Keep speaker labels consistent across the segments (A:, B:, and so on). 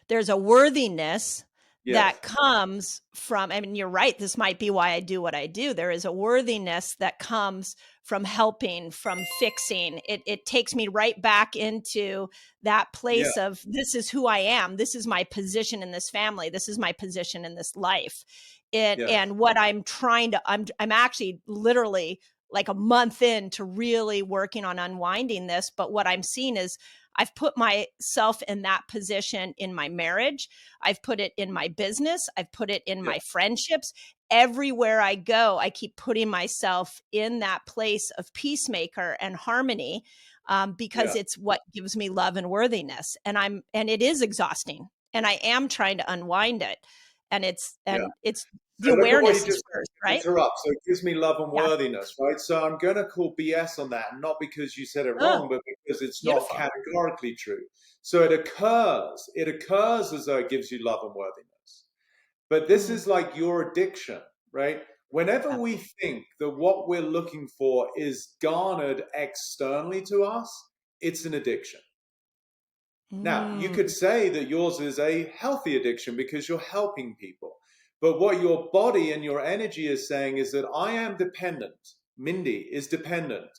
A: there's a worthiness
B: Yes.
A: that comes from, I mean, you're right. This might be why I do what I do. There is a worthiness that comes from helping, from fixing. It takes me right back into that place
B: Yeah.
A: of, this is who I am. This is my position in this family. This is my position in this life.
B: Yes.
A: And what I'm trying to, I'm actually literally like a month into really working on unwinding this. But what I'm seeing is I've put myself in that position in my marriage. I've put it in my business. I've put it in my friendships. Everywhere I go, I keep putting myself in that place of peacemaker and harmony, because it's what gives me love and worthiness. And it is exhausting, and I am trying to unwind it. And it's the awareness is first, right?
B: Interrupt. So it gives me love and worthiness, right? So I'm going to call BS on that, not because you said it wrong, but because it's not categorically true. So it occurs as though it gives you love and worthiness. But this is like your addiction, right? Whenever we think that what we're looking for is garnered externally to us, it's an addiction. Now, you could say that yours is a healthy addiction because you're helping people. But what your body and your energy is saying is that I am dependent, Mindy is dependent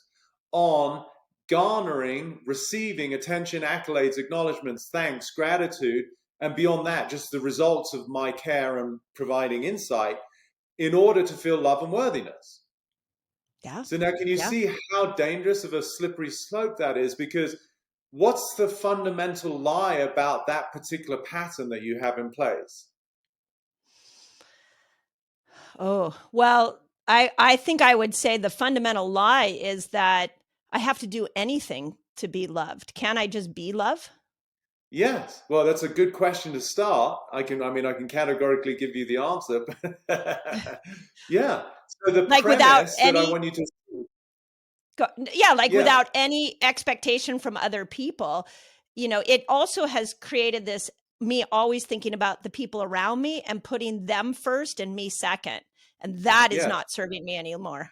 B: on garnering, receiving attention, accolades, acknowledgements, thanks, gratitude, and beyond that, just the results of my care and providing insight in order to feel love and worthiness.
A: Yeah.
B: So now can you see how dangerous of a slippery slope that is? Because what's the fundamental lie about that particular pattern that you have in place?
A: Oh, well, I think I would say the fundamental lie is that I have to do anything to be loved. Can I just be love?
B: Yes. Well, that's a good question to start. I can categorically give you the answer. Yeah. So the
A: like
B: premise
A: without
B: that
A: any,
B: I want you to
A: without any expectation from other people, it also has created this, me always thinking about the people around me and putting them first and me second. And that is not serving me anymore.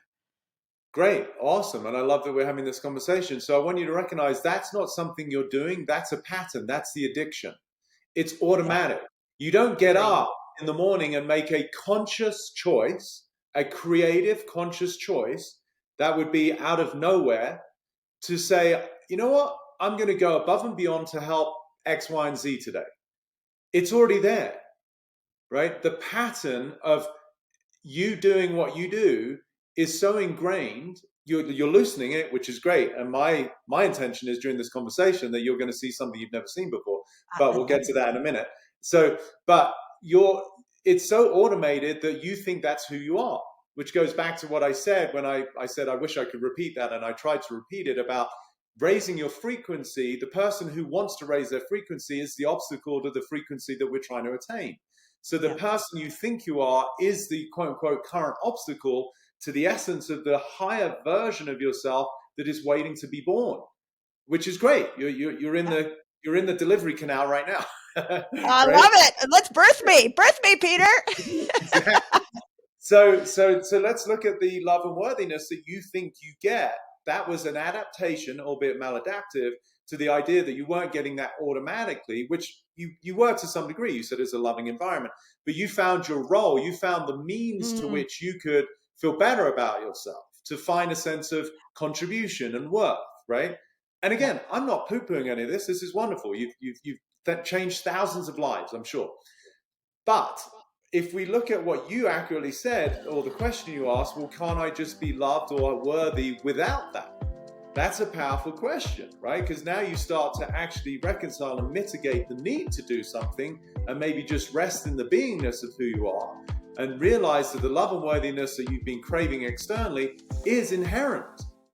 B: Great. Awesome. And I love that we're having this conversation. So I want you to recognize that's not something you're doing. That's a pattern. That's the addiction. It's automatic. You don't get up in the morning and make a conscious choice, a creative conscious choice that would be out of nowhere to say, you know what? I'm going to go above and beyond to help X, Y, and Z today. It's already there, right? The pattern of you doing what you do is so ingrained, you're loosening it, which is great. And my intention is during this conversation that you're going to see something you've never seen before, but we'll get to that in a minute. So, but it's so automated that you think that's who you are, which goes back to what I said when I said, I wish I could repeat that. And I tried to repeat it about raising your frequency. The person who wants to raise their frequency is the obstacle to the frequency that we're trying to attain. So the person you think you are is the quote unquote current obstacle to the essence of the higher version of yourself that is waiting to be born, which is great. You're in the delivery canal right now.
A: I love it. Let's birth me, Peter.
B: Exactly. So let's look at the love and worthiness that you think you get. That was an adaptation, albeit maladaptive, to the idea that you weren't getting that automatically, which you were to some degree. You said it's a loving environment, but you found your role. You found the means to which you could feel better about yourself, to find a sense of contribution and worth, right? And again, I'm not poo-pooing any of this. This is wonderful. You've changed thousands of lives, I'm sure. But if we look at what you accurately said, or the question you asked, well, can't I just be loved or worthy without that? That's a powerful question, right? Because now you start to actually reconcile and mitigate the need to do something and maybe just rest in the beingness of who you are and realize that the love and worthiness that you've been craving externally is inherent.